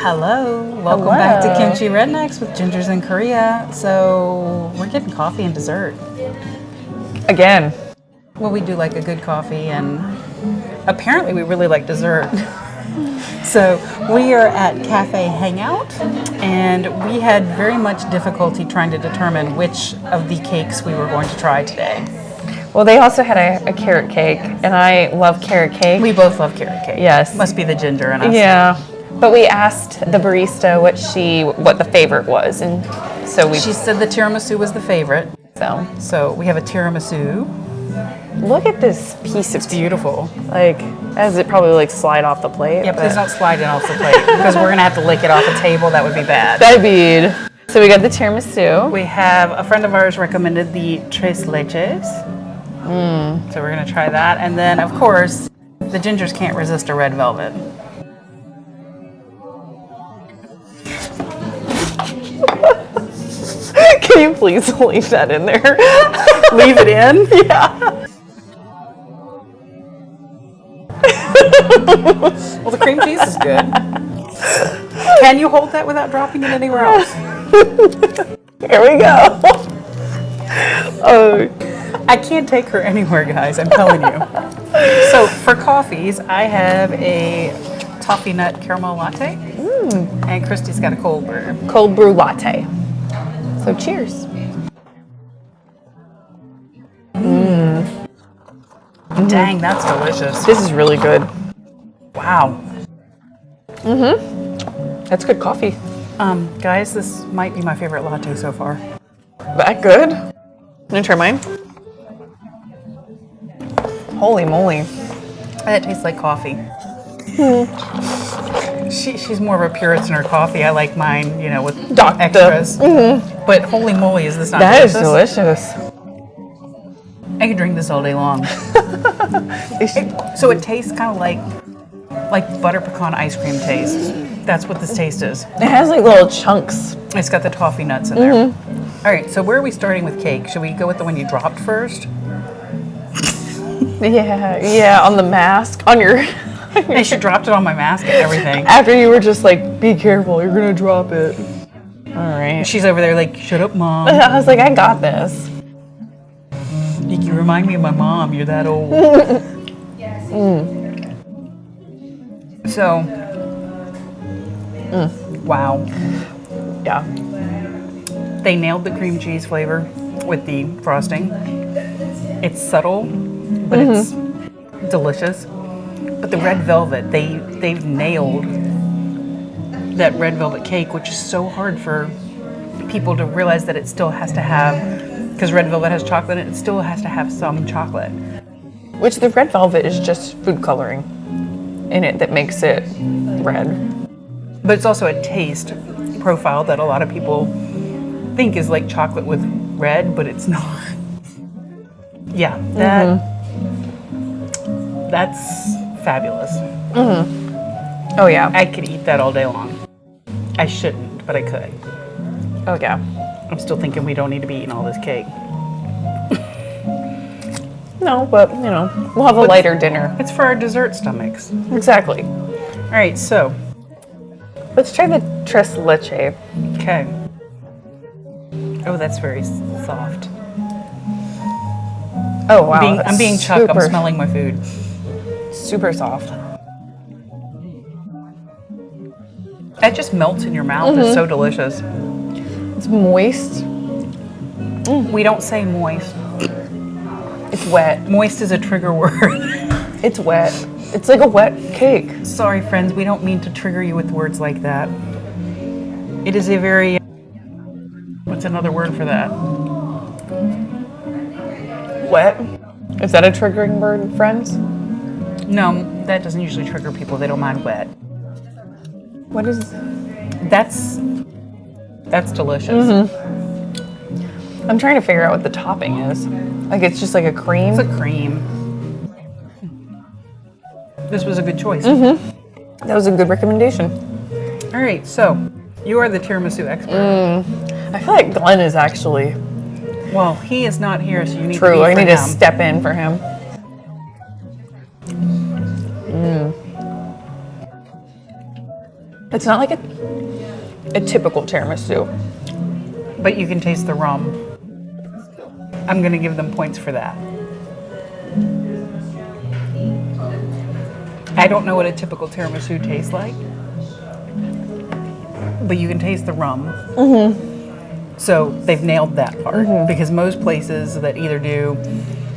Hello, welcome back to Kimchi Rednecks with Gingers in Korea. So we're getting coffee and dessert. Again. Well, we do like a good coffee, and apparently we really like dessert. So we are at Cafe Hangout, and we had very much difficulty trying to determine which of the cakes we were going to try today. Well, they also had a carrot cake, and I love carrot cake. We both love carrot cake. Yes. Must be the ginger in us. Yeah. But we asked the barista what the favorite was, and so She said the tiramisu was the favorite. So we have a tiramisu. look at this piece of Beautiful. like, as it probably slide off the plate. Yeah, please don't slide it off the plate because we're gonna have to lick it off the table. That would be bad. That'd be. So we got the tiramisu. We have a friend of ours recommended the tres leches. So we're gonna try that, and then of course the gingers can't resist a red velvet. Can you please leave that in there? Leave it in? Yeah. Well, the cream cheese is good. Can you hold that without dropping it anywhere else? Here we go. Oh. I can't take her anywhere, guys, I'm telling you. So for coffees, I have a toffee nut caramel latte, and Christy's got a cold brew. Cold brew latte. So cheers. Dang, that's delicious. This is really good. Wow. That's good coffee. Guys, this might be my favorite latte so far. That good? Gonna try mine? Holy moly. That tastes like coffee. She's more of a purist in her coffee. I like mine, with extras. But holy moly, is this not delicious? That is delicious. I could drink this all day long. So it tastes kind of like butter pecan ice cream taste. That's what this taste is. It has little chunks. It's got the toffee nuts in there. All right, so where are we starting with cake? Should we go with the one you dropped first? Yeah, on the mask, on your... And she dropped it on my mask and everything. After you were just be careful, you're gonna drop it. All right. She's over there shut up, Mom. I was like, I got this. You remind me of my mom. You're that old. So, wow. Yeah. They nailed the cream cheese flavor with the frosting. It's subtle, but it's delicious. But the red velvet, they've nailed that red velvet cake, which is so hard for people to realize that it still has to have, because red velvet has chocolate in it, it still has to have some chocolate. Which the red velvet is just food coloring in it that makes it red. But it's also a taste profile that a lot of people think is like chocolate with red, but it's not. Yeah, that's fabulous. Oh yeah. I could eat that all day long. I shouldn't, but I could. Oh yeah. I'm still thinking we don't need to be eating all this cake. No, but we'll have a lighter dinner. It's for our dessert stomachs. Exactly. All right, so Let's try the tres leche. okay. Oh, that's very soft. Oh wow. I'm being Chuck. I'm smelling my food. Super soft. That just melts in your mouth. It's so delicious. It's moist. We don't say moist. It's wet. Moist is a trigger word. It's wet. It's like a wet cake. Sorry, friends. We don't mean to trigger you with words like that. It is a very... What's another word for that? Wet. Is that a triggering word, friends? No, that doesn't usually trigger people. They don't mind wet. What is... That's delicious. I'm trying to figure out what the topping is. It's just like a cream? It's a cream. This was a good choice. That was a good recommendation. All right, so you are the tiramisu expert. I feel like Glenn is actually... Well, he is not here, so you need to True, be I for need to him. step in for him. It's not like a typical tiramisu. But you can taste the rum. I'm gonna give them points for that. I don't know what a typical tiramisu tastes like, but you can taste the rum. So they've nailed that part because most places that either do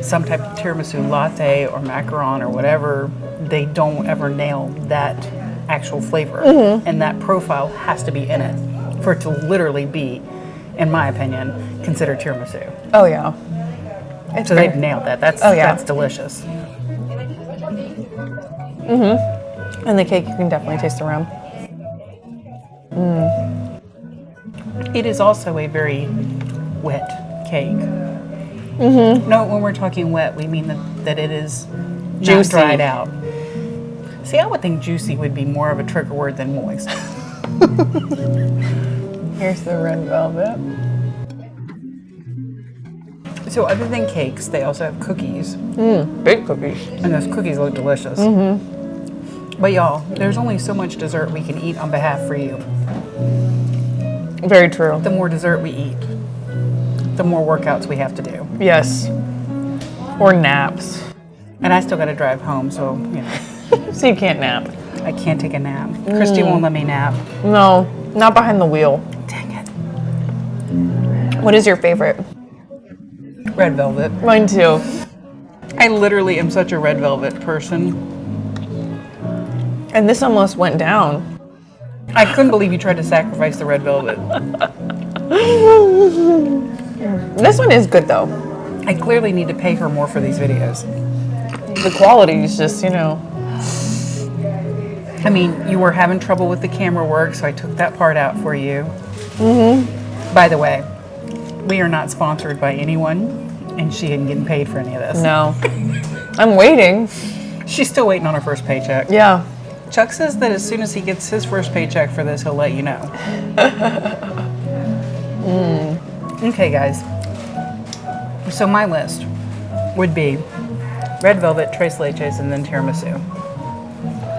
some type of tiramisu latte or macaron or whatever, they don't ever nail that actual flavor. And that profile has to be in it for it to literally be, in my opinion, considered tiramisu. Oh yeah. So they've nailed that. That's delicious. And the cake, you can definitely taste the rum. It is also a very wet cake. No, when we're talking wet, we mean that it is Juicy. not dried out. See, I would think juicy would be more of a trigger word than moist. Here's the red velvet. So other than cakes, they also have cookies. Big cookies. And those cookies look delicious. But y'all, there's only so much dessert we can eat on behalf for you. Very true. The more dessert we eat, the more workouts we have to do. Yes. Or naps. And I still got to drive home, so, you know, So you can't nap. I can't take a nap. Christy won't let me nap. No, not behind the wheel. Dang it. What is your favorite? Red velvet. Mine too. I literally am such a red velvet person. And this almost went down. I couldn't believe you tried to sacrifice the red velvet. This one is good though. I clearly need to pay her more for these videos. The quality is just, you know. I mean, you were having trouble with the camera work, so I took that part out for you. By the way, we are not sponsored by anyone, and she isn't getting paid for any of this. No. I'm waiting. She's still waiting on her first paycheck. Yeah. Chuck says that as soon as he gets his first paycheck for this, he'll let you know. Okay, guys. So my list would be red velvet, tres leches, and then tiramisu.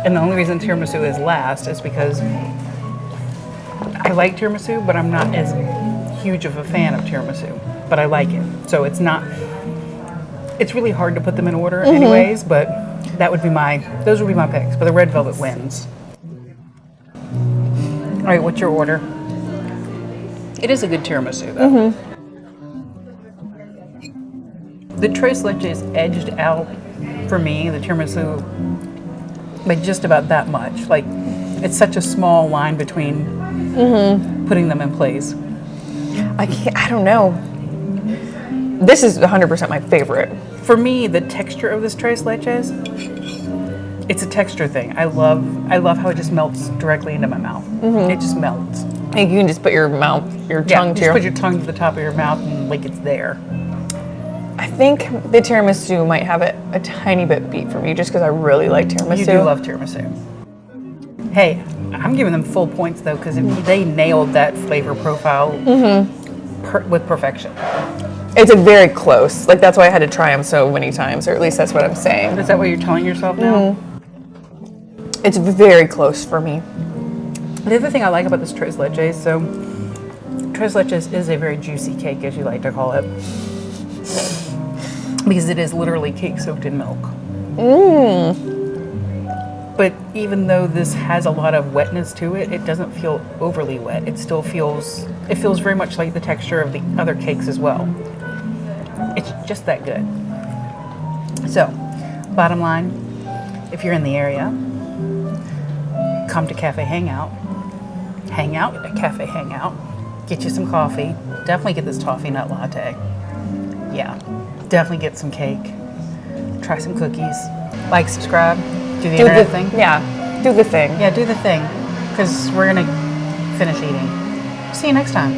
And the only reason tiramisu is last is because I like tiramisu, but I'm not as huge of a fan of tiramisu. But I like it. So it's really hard to put them in order anyways, but those would be my picks. But the red velvet wins. All right, what's your order? It is a good tiramisu, though. The tres leches edged out, for me, the tiramisu, by just about that much. Like, it's such a small line between putting them in place. I don't know. This is 100% my favorite. For me, the texture of this tres leches, it's a texture thing. I love how it just melts directly into my mouth. It just melts. And you can just put your tongue to just put your tongue to the top of your mouth and like it's there. I think the tiramisu might have it a tiny bit beat for me just because I really like tiramisu. You do love tiramisu. Hey, I'm giving them full points though because they nailed that flavor profile with perfection. It's a very close. Like that's why I had to try them so many times, or at least that's what I'm saying. Is that what you're telling yourself now? It's very close for me. The other thing I like about this tres leches, so tres leches is a very juicy cake, as you like to call it, because it is literally cake soaked in milk. But even though this has a lot of wetness to it, it doesn't feel overly wet. It feels very much like the texture of the other cakes as well. It's just that good. So, bottom line, if you're in the area, come to Cafe Hangout. Hang out at Cafe Hangout. Get you some coffee. Definitely get this toffee nut latte. Yeah, definitely get some cake. Try some cookies. Like, subscribe. Do the internet thing. Yeah, do the thing. Yeah, do the thing. Because we're going to finish eating. See you next time.